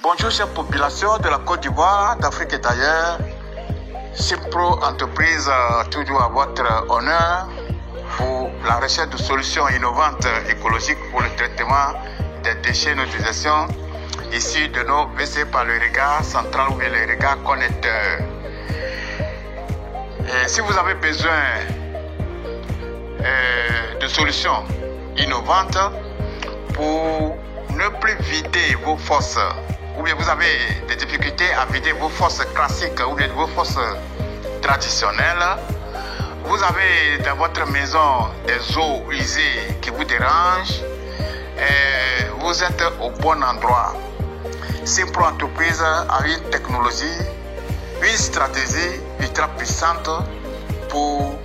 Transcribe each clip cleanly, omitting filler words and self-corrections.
Bonjour chère population de la Côte d'Ivoire, d'Afrique et d'ailleurs. Simpro Entreprise, toujours à votre honneur pour la recherche de solutions innovantes écologiques pour le traitement des déchets non utilisation issus de nos WC par le regard central ou bien le regard connecteur. Et si vous avez besoin de solutions innovantes pour ne plus vider vos fosses, ou bien vous avez des difficultés à vider vos fosses classiques ou bien vos fosses traditionnelles, vous avez dans votre maison des eaux usées qui vous dérangent, et vous êtes au bon endroit. Simpro Entreprise a une technologie, une stratégie ultra puissante pour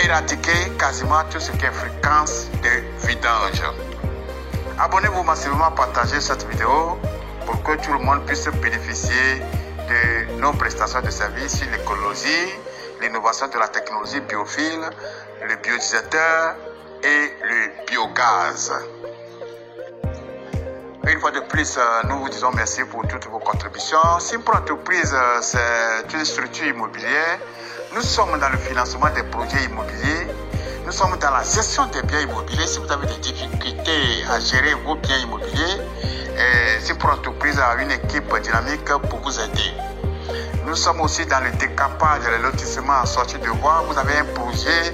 éradiquer quasiment tout ce qui est fréquence de vidange. Abonnez-vous massivement, partagez cette vidéo pour que tout le monde puisse bénéficier de nos prestations de services sur l'écologie, l'innovation de la technologie biophile, le biodigesteur et le biogaz. Une fois de plus, nous vous disons merci pour toutes vos contributions. Simpro Entreprise, c'est une structure immobilière. Nous sommes dans le financement des projets immobiliers. Nous sommes dans la gestion des biens immobiliers. Si vous avez des difficultés à gérer vos biens immobiliers, Simpro Entreprise a une équipe dynamique pour vous aider. Nous sommes aussi dans le décapage des lotissements en sortie de voie. Vous avez un projet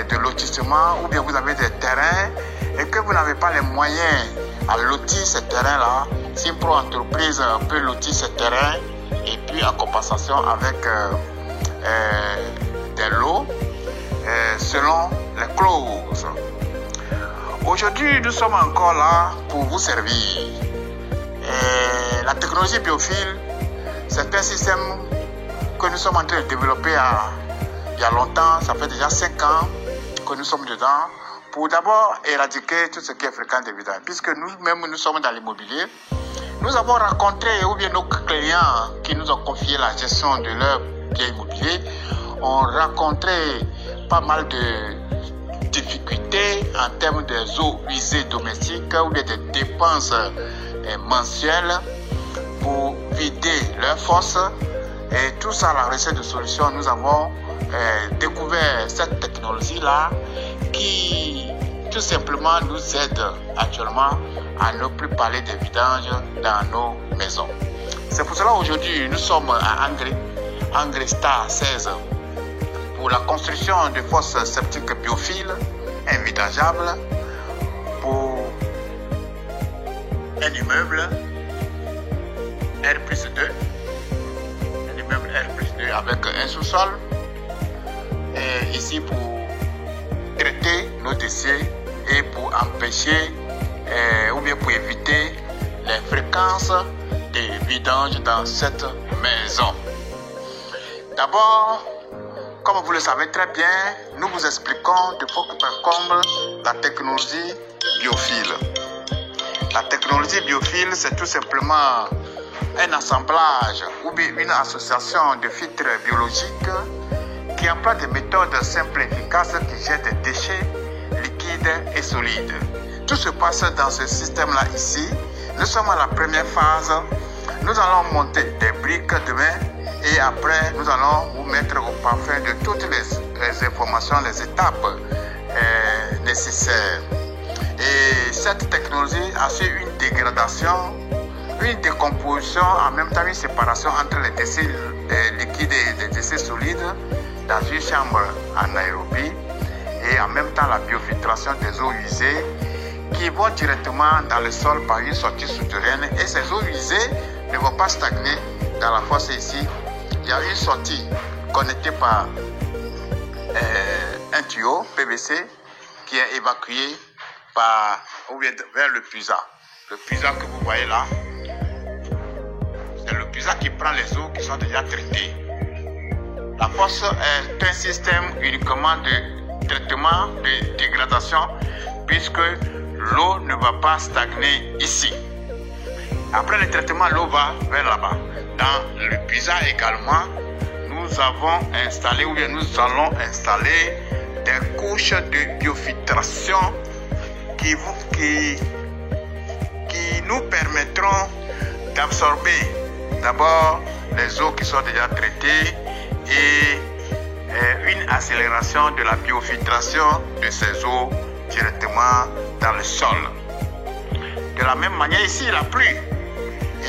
de lotissement ou bien vous avez des terrains et que vous n'avez pas les moyens à lotir ces terrains-là. Simpro Entreprise peut lotir ces terrains et puis en compensation avec des lots selon les clauses. Aujourd'hui, nous sommes encore là pour vous servir. La technologie biophile, c'est un système que nous sommes en train de développer il y a longtemps. Ça fait déjà 5 ans que nous sommes dedans pour d'abord éradiquer tout ce qui est fréquent de vidange. Puisque nous-mêmes, nous sommes dans l'immobilier. Nous avons rencontré, ou bien nos clients qui nous ont confié la gestion de leurs biens immobiliers ont rencontré pas mal de difficultés en termes des eaux usées domestiques ou bien des dépenses mensuelles pour vider leurs fosses. Et tout ça, la recette de solution, nous avons découvert cette technologie-là qui tout simplement nous aide actuellement à ne plus parler de vidange dans nos maisons. C'est pour cela aujourd'hui nous sommes à Engrais Star 16 pour la construction de fosses septiques biophiles invidageables pour un immeuble R+2, un immeuble R+2 avec un sous-sol, et ici pour traiter nos déchets et pour empêcher ou bien pour éviter les fréquences de vidange dans cette maison. D'abord, comme vous le savez très bien, nous vous expliquons de fond en comble la technologie biophile. La technologie biophile, c'est tout simplement un assemblage ou bien une association de filtres biologiques qui emploie des méthodes simples et efficaces qui jettent des déchets liquides et solides. Tout se passe dans ce système-là ici. Nous sommes à la première phase. Nous allons monter des briques demain et après nous allons vous mettre au parfum de toutes les informations, les étapes nécessaires. Et cette technologie assure une dégradation, une décomposition, en même temps une séparation entre les déchets liquides et les déchets solides dans une chambre anaérobie et en même temps la biofiltration des eaux usées qui vont directement dans le sol par une sortie souterraine, et ces eaux usées ne vont pas stagner dans la fosse ici. Il y a une sortie connectée par un tuyau PVC qui est évacué vers le puisard. Le puisard que vous voyez là, c'est le puisard qui prend les eaux qui sont déjà traitées. La fosse est un système uniquement de traitement, de dégradation, puisque l'eau ne va pas stagner ici. Après le traitement, l'eau va vers là-bas. Dans le puisard également, nous avons installé ou bien nous allons installer des couches de biofiltration qui nous permettront d'absorber d'abord les eaux qui sont déjà traitées et une accélération de la biofiltration de ces eaux directement dans le sol. De la même manière ici, la pluie.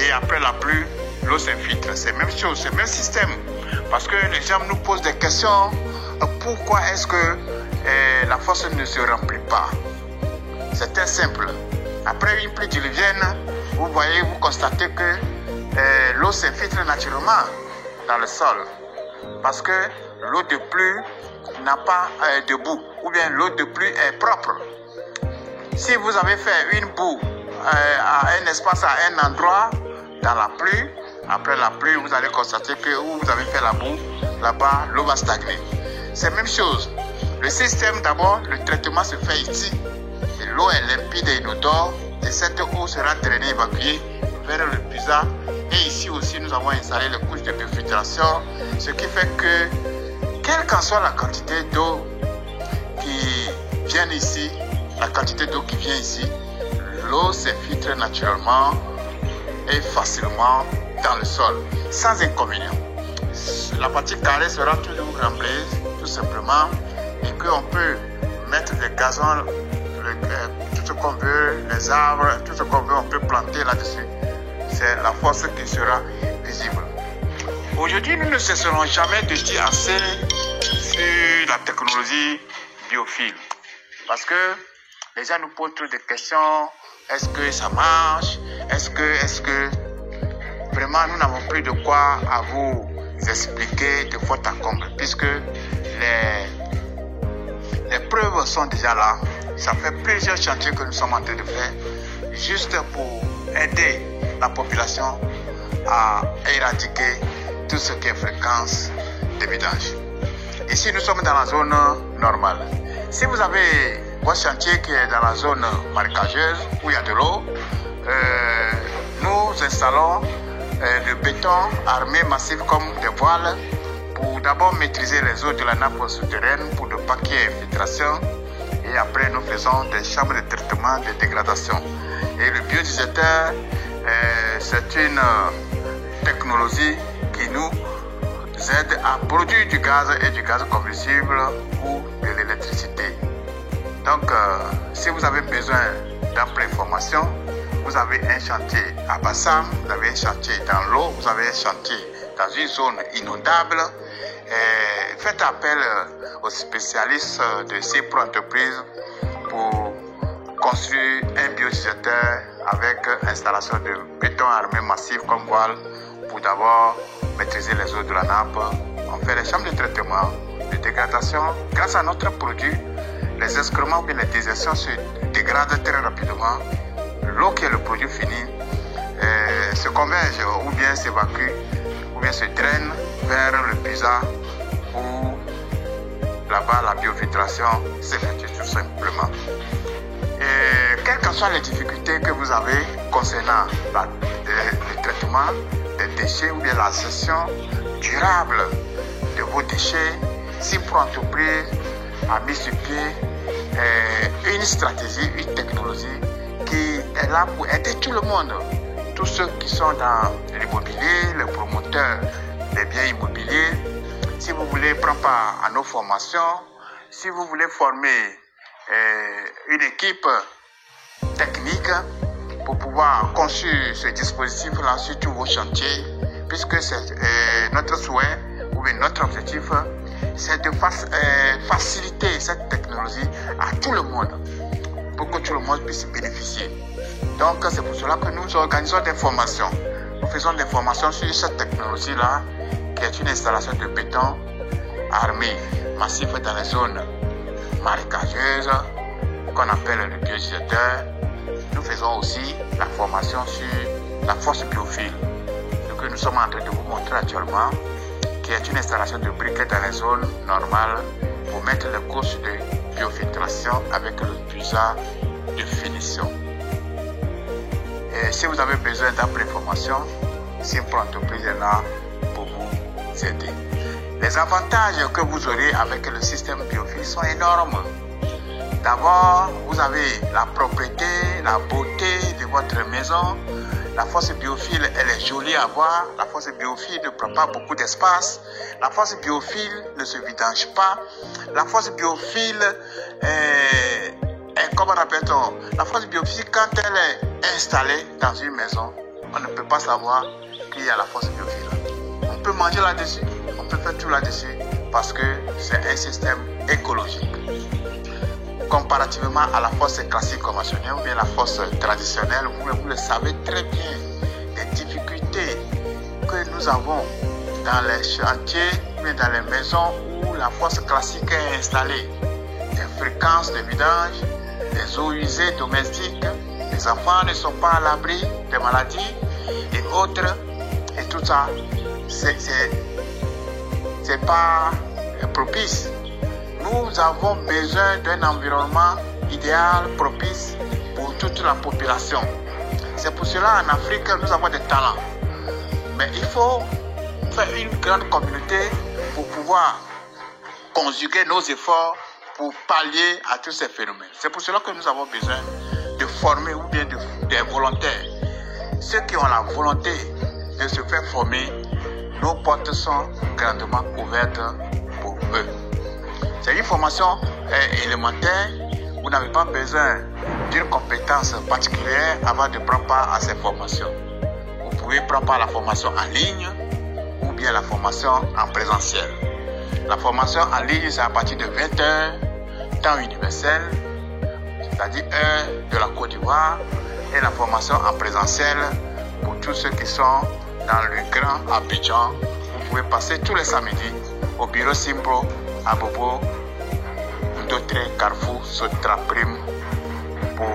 Et après la pluie, l'eau s'infiltre. C'est la même chose, c'est le même système. Parce que les gens nous posent des questions. Pourquoi est-ce que la fosse ne se remplit pas? C'est très simple. Après une pluie diluvienne, vous voyez, vous constatez que l'eau s'infiltre naturellement dans le sol. Parce que l'eau de pluie n'a pas de boue. Ou bien l'eau de pluie est propre. Si vous avez fait une boue à un espace, à un endroit, dans la pluie, après la pluie, vous allez constater que où vous avez fait la boue, là-bas, l'eau va stagner. C'est la même chose. Le système, d'abord, le traitement se fait ici. L'eau est limpide et inodore et cette eau sera traînée, évacuée vers le puisard. Et ici aussi, nous avons installé les couches de biofiltration, ce qui fait que, quelle qu'en soit la quantité d'eau qui vient ici, l'eau s'infiltre naturellement et facilement dans le sol, sans inconvénient. La partie carrée sera toujours remplie, tout simplement, et qu'on peut mettre des gazons, tout ce qu'on veut, les arbres, tout ce qu'on veut, on peut planter là-dessus. C'est la force qui sera visible. Aujourd'hui, nous ne cesserons jamais de dire assez sur la technologie biophile. Parce que les gens nous posent toutes des questions. Est-ce que ça marche? Est-ce que vraiment nous n'avons plus de quoi à vous expliquer de faute à comble, puisque les preuves sont déjà là. Ça fait plusieurs chantiers que nous sommes en train de faire juste pour aider la population à éradiquer tout ce qui est fréquence de vidange. Ici, nous sommes dans la zone normale. Si vous avez votre chantier qui est dans la zone marécageuse où il y a de l'eau, nous installons le béton armé massif comme des voiles pour d'abord maîtriser les eaux de la nappe souterraine pour ne pas qu'il y ait infiltration. Et après, nous faisons des chambres de traitement de dégradation. Et le biodigesteur, c'est une technologie qui nous aide à produire du gaz et du gaz combustible ou de l'électricité. Donc, si vous avez besoin d'amples informations, vous avez un chantier à Bassam, vous avez un chantier dans l'eau, vous avez un chantier dans une zone inondable, faites appel aux spécialistes de ces entreprises pour construire un biodigesteur avec installation de béton armé massif comme voile pour d'abord maîtriser les eaux de la nappe. On fait les chambres de traitement, de dégradation. Grâce à notre produit, les excréments ou bien les désertions se dégradent très rapidement. L'eau qui est le produit fini se converge ou bien s'évacue ou bien se draine vers le puisard où là-bas la biofiltration s'effectue tout simplement. Et quelles que soient les difficultés que vous avez concernant le traitement des déchets ou bien la gestion durable de vos déchets, Simpro Entreprise a mis sur pied une stratégie, une technologie qui est là pour aider tout le monde, tous ceux qui sont dans l'immobilier, les promoteurs des biens immobiliers. Si vous voulez prendre part à nos formations, si vous voulez former une équipe technique pour pouvoir construire ce dispositif-là sur tous vos chantiers, puisque c'est notre souhait ou bien notre objectif, c'est de faciliter cette technologie à tout le monde, pour que tout le monde puisse bénéficier. Donc c'est pour cela que nous organisons des formations. Nous faisons des formations sur cette technologie-là, qui est une installation de béton armé massif dans les zones marécageuses, qu'on appelle le biodigesteur. Nous faisons aussi la formation sur la force biophile, ce que nous sommes en train de vous montrer actuellement, qui est une installation de briquets dans les zones normales pour mettre les couches de biofiltration avec le puisard de finition. Et si vous avez besoin d'amples informations, Simpro Entreprise est là pour vous aider. Les avantages que vous aurez avec le système biophile sont énormes. D'abord, vous avez la propreté, la beauté de votre maison. La force biophile, elle est jolie à voir. La force biophile ne prend pas beaucoup d'espace. La force biophile ne se vidange pas. La force biophile comment rappelle-t-on? La force biophile, quand elle est installée dans une maison, on ne peut pas savoir qu'il y a la force biophile. On peut manger là-dessus, on peut faire tout là-dessus parce que c'est un système écologique. Comparativement à la force classique conventionnelle ou bien la force traditionnelle, vous le savez très bien, les difficultés que nous avons dans les chantiers, mais dans les maisons où la force classique est installée. Les fréquences de vidange, les eaux usées domestiques, les enfants ne sont pas à l'abri des maladies et autres, et tout ça, c'est pas propice. Nous avons besoin d'un environnement idéal, propice pour toute la population. C'est pour cela en Afrique, nous avons des talents. Mais il faut faire une grande communauté pour pouvoir conjuguer nos efforts pour pallier à tous ces phénomènes. C'est pour cela que nous avons besoin de former ou bien des volontaires. Ceux qui ont la volonté de se faire former, nos portes sont grandement ouvertes pour eux. C'est une formation élémentaire. Vous n'avez pas besoin d'une compétence particulière avant de prendre part à ces formations. Vous pouvez prendre part à la formation en ligne ou bien la formation en présentiel. La formation en ligne, c'est à partir de 20 heures, temps universel, c'est-à-dire heure de la Côte d'Ivoire, et la formation en présentiel pour tous ceux qui sont dans le Grand Abidjan. Vous pouvez passer tous les samedis au bureau Simpro à Bobo, Ndotre, Carrefour, Sotra Prime pour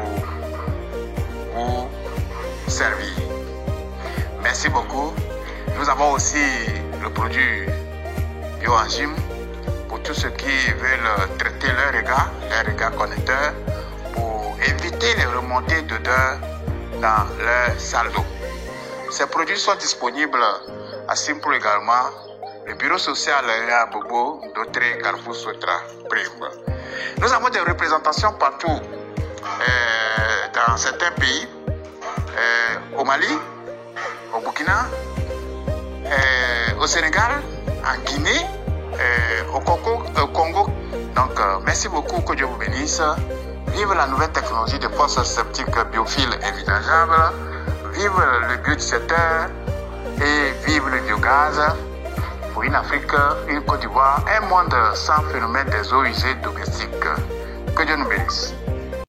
vous servir. Merci beaucoup. Nous avons aussi le produit BioAngime pour tous ceux qui veulent traiter leur regard connecteur pour éviter les remontées d'odeur dans leur salle d'eau. Ces produits sont disponibles à Simpro également. Le bureau social est à Bobo, Ndotre, Carrefour, Sotra Prime. Nous avons des représentations partout dans certains pays, au Mali, au Burkina, au Sénégal, en Guinée, au Congo. Donc, merci beaucoup, que Dieu vous bénisse. Vive la nouvelle technologie de force septique biophile et vidangeable. Vive le biodigesteur et vive le biogaz. Pour une Afrique, une Côte d'Ivoire, un monde sans phénomène des eaux usées domestiques. Que Dieu nous bénisse.